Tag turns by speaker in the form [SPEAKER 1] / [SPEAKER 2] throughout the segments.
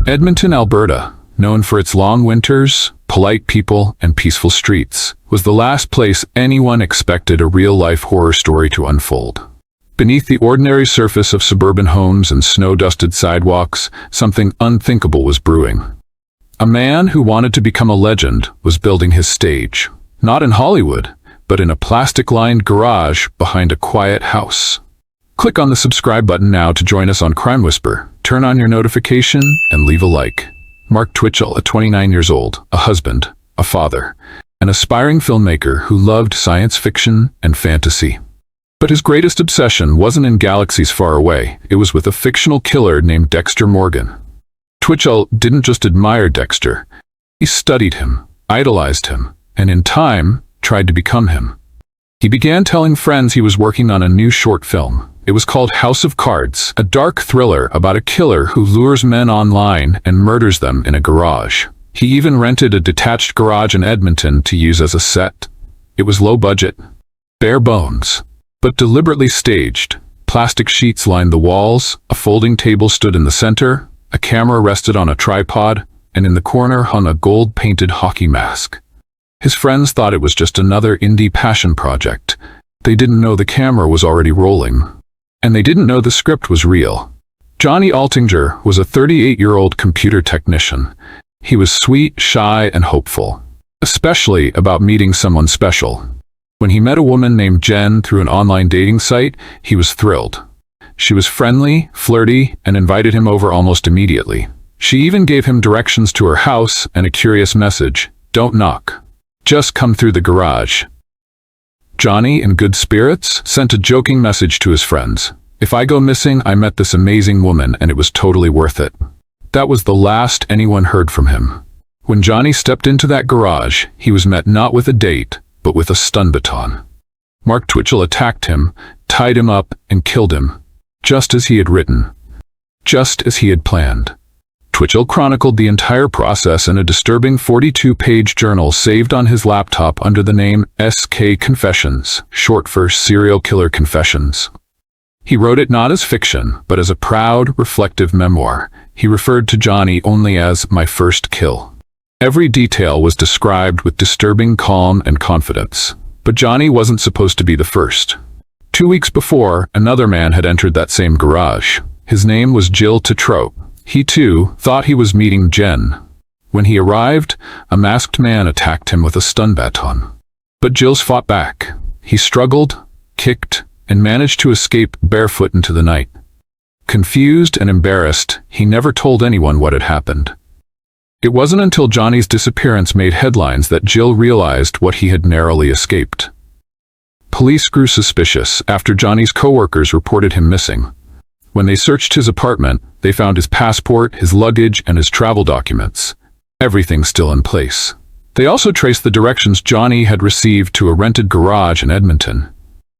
[SPEAKER 1] Edmonton, Alberta, known for its long winters, polite people, and peaceful streets, was the last place anyone expected a real-life horror story to unfold. Beneath the ordinary surface of suburban homes and snow-dusted sidewalks, something unthinkable was brewing. A man who wanted to become a legend was building his stage, not in Hollywood, but in a plastic-lined garage behind a quiet house. Click on the subscribe button now to join us on Crime Whisper. Turn on your notification and leave a like. Mark Twitchell, at 29 years old, a husband, a father, an aspiring filmmaker who loved science fiction and fantasy. But his greatest obsession wasn't in galaxies far away. It was with a fictional killer named Dexter Morgan. Twitchell didn't just admire Dexter. He studied him, idolized him, and in time, tried to become him. He began telling friends he was working on a new short film. It was called House of Cards, a dark thriller about a killer who lures men online and murders them in a garage. He even rented a detached garage in Edmonton to use as a set. It was low budget, bare bones, but deliberately staged. Plastic sheets lined the walls, a folding table stood in the center, a camera rested on a tripod, and in the corner hung a gold-painted hockey mask. His friends thought it was just another indie passion project. They didn't know the camera was already rolling. And they didn't know the script was real. Johnny Altinger was a 38-year-old computer technician. He was sweet, shy, and hopeful, especially about meeting someone special. When he met a woman named Jen through an online dating site, he was thrilled. She was friendly, flirty, and invited him over almost immediately. She even gave him directions to her house and a curious message: "Don't knock. Just come through the garage." Johnny, in good spirits, sent a joking message to his friends: "If I go missing, I met this amazing woman and it was totally worth it." That was the last anyone heard from him. When Johnny stepped into that garage, he was met not with a date, but with a stun baton. Mark Twitchell attacked him, tied him up, and killed him, just as he had written, just as he had planned. Twitchell chronicled the entire process in a disturbing 42-page journal saved on his laptop under the name SK Confessions, short for Serial Killer Confessions. He wrote it not as fiction, but as a proud, reflective memoir. He referred to Johnny only as "my first kill." Every detail was described with disturbing calm and confidence. But Johnny wasn't supposed to be the first. 2 weeks before, another man had entered that same garage. His name was Jill Tetrope. He, too, thought he was meeting Jen. When he arrived, a masked man attacked him with a stun baton. But Jill's fought back. He struggled, kicked, and managed to escape barefoot into the night. Confused and embarrassed, he never told anyone what had happened. It wasn't until Johnny's disappearance made headlines that Jill realized what he had narrowly escaped. Police grew suspicious after Johnny's coworkers reported him missing. When they searched his apartment, they found his passport, his luggage, and his travel documents. Everything still in place. They also traced the directions Johnny had received to a rented garage in Edmonton.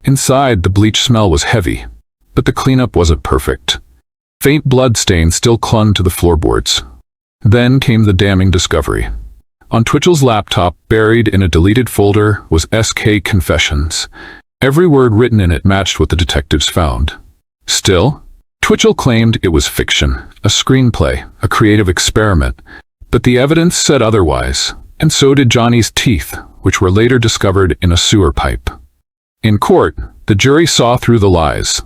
[SPEAKER 1] Inside, the bleach smell was heavy, but the cleanup wasn't perfect. Faint blood stains still clung to the floorboards. Then came the damning discovery. On Twitchell's laptop, buried in a deleted folder, was SK Confessions. Every word written in it matched what the detectives found. Still, Twitchell claimed it was fiction, a screenplay, a creative experiment. But the evidence said otherwise, and so did Johnny's teeth, which were later discovered in a sewer pipe. In court, the jury saw through the lies.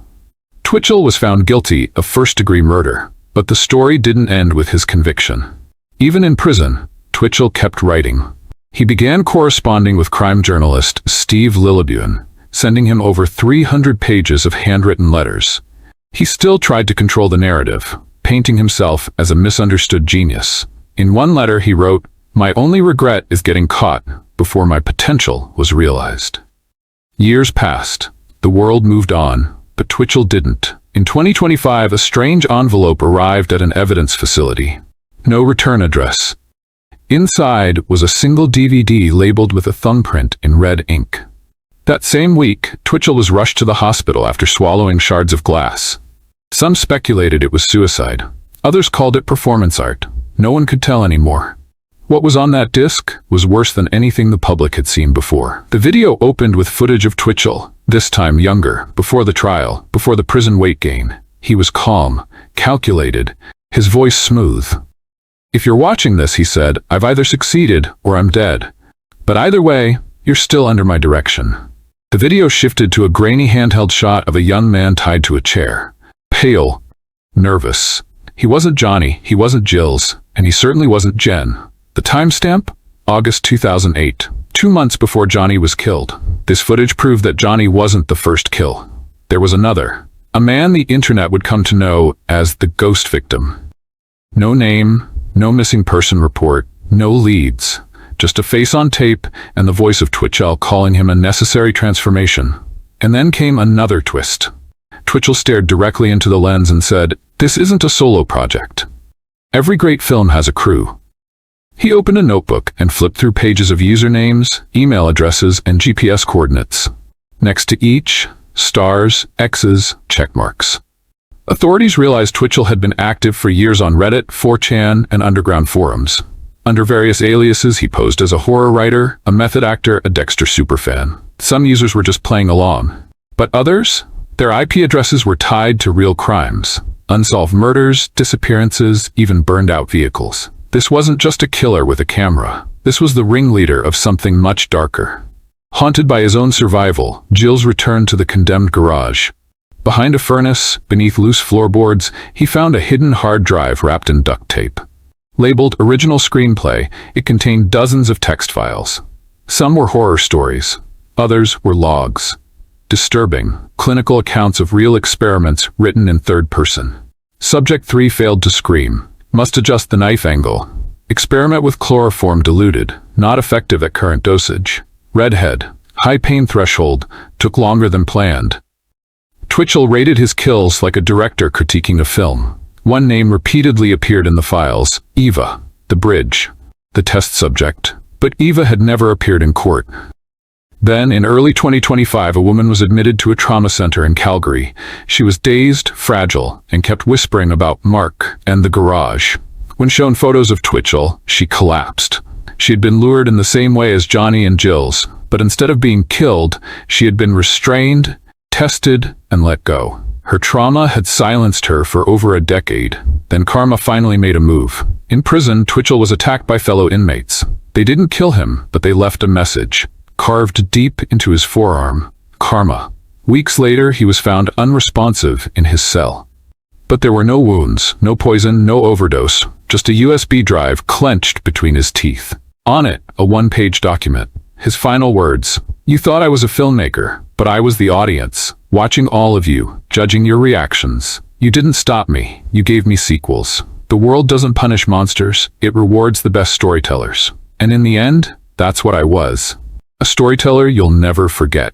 [SPEAKER 1] Twitchell was found guilty of first-degree murder, but the story didn't end with his conviction. Even in prison, Twitchell kept writing. He began corresponding with crime journalist Steve Lillibuen, sending him over 300 pages of handwritten letters. He still tried to control the narrative, painting himself as a misunderstood genius. In one letter he wrote, "My only regret is getting caught before my potential was realized." Years passed. The world moved on, but Twitchell didn't. In 2025, a strange envelope arrived at an evidence facility. No return address. Inside was a single DVD labeled with a thumbprint in red ink. That same week, Twitchell was rushed to the hospital after swallowing shards of glass. Some speculated it was suicide. Others called it performance art. No one could tell anymore. What was on that disc was worse than anything the public had seen before. The video opened with footage of Twitchell, this time younger, before the trial, before the prison weight gain. He was calm, calculated, his voice smooth. "If you're watching this," he said, "I've either succeeded or I'm dead. But either way, you're still under my direction." The video shifted to a grainy handheld shot of a young man tied to a chair. Pale, nervous. He wasn't Johnny, he wasn't Jill's, and he certainly wasn't Jen. The timestamp? August 2008, 2 months before Johnny was killed. This footage proved that Johnny wasn't the first kill. There was another. A man the internet would come to know as the ghost victim. No name, no missing person report, no leads. Just a face on tape and the voice of Twitchell calling him a necessary transformation. And then came another twist. Twitchell stared directly into the lens and said, "This isn't a solo project. Every great film has a crew." He opened a notebook and flipped through pages of usernames, email addresses, and GPS coordinates. Next to each, stars, X's, checkmarks. Authorities realized Twitchell had been active for years on Reddit, 4chan, and underground forums. Under various aliases, he posed as a horror writer, a method actor, a Dexter superfan. Some users were just playing along. But others? Their IP addresses were tied to real crimes. Unsolved murders, disappearances, even burned-out vehicles. This wasn't just a killer with a camera. This was the ringleader of something much darker. Haunted by his own survival, Jill's returned to the condemned garage. Behind a furnace, beneath loose floorboards, he found a hidden hard drive wrapped in duct tape. Labeled Original Screenplay, it contained dozens of text files. Some were horror stories. Others were logs. Disturbing, clinical accounts of real experiments written in third person. Subject 3 failed to scream. Must adjust the knife angle. Experiment with chloroform diluted. Not effective at current dosage. Redhead. High pain threshold. Took longer than planned. Twitchell rated his kills like a director critiquing a film. One name repeatedly appeared in the files. Eva. The bridge. The test subject. But Eva had never appeared in court. Then, in early 2025, a woman was admitted to a trauma center in Calgary. She was dazed, fragile, and kept whispering about Mark and the garage. When shown photos of Twitchell, she collapsed. She had been lured in the same way as Johnny and Jill's, but instead of being killed, she had been restrained, tested, and let go. Her trauma had silenced her for over a decade. Then karma finally made a move. In prison, Twitchell was attacked by fellow inmates. They didn't kill him, but they left a message. Carved deep into his forearm. Karma. Weeks later, he was found unresponsive in his cell. But there were no wounds, no poison, no overdose, just a USB drive clenched between his teeth. On it, a one-page document. His final words, "You thought I was a filmmaker, but I was the audience, watching all of you, judging your reactions. You didn't stop me, you gave me sequels. The world doesn't punish monsters, it rewards the best storytellers. And in the end, that's what I was. A storyteller you'll never forget."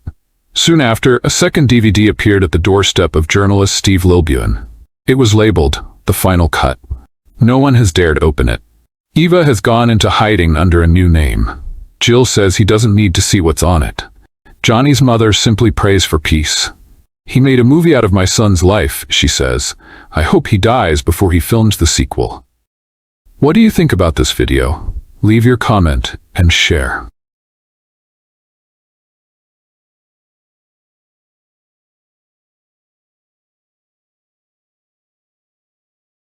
[SPEAKER 1] Soon after, a second DVD appeared at the doorstep of journalist Steve Lilbuen. It was labeled, "The Final Cut." No one has dared open it. Eva has gone into hiding under a new name. Jill says he doesn't need to see what's on it. Johnny's mother simply prays for peace. "He made a movie out of my son's life," she says. "I hope he dies before he films the sequel." What do you think about this video? Leave your comment and share.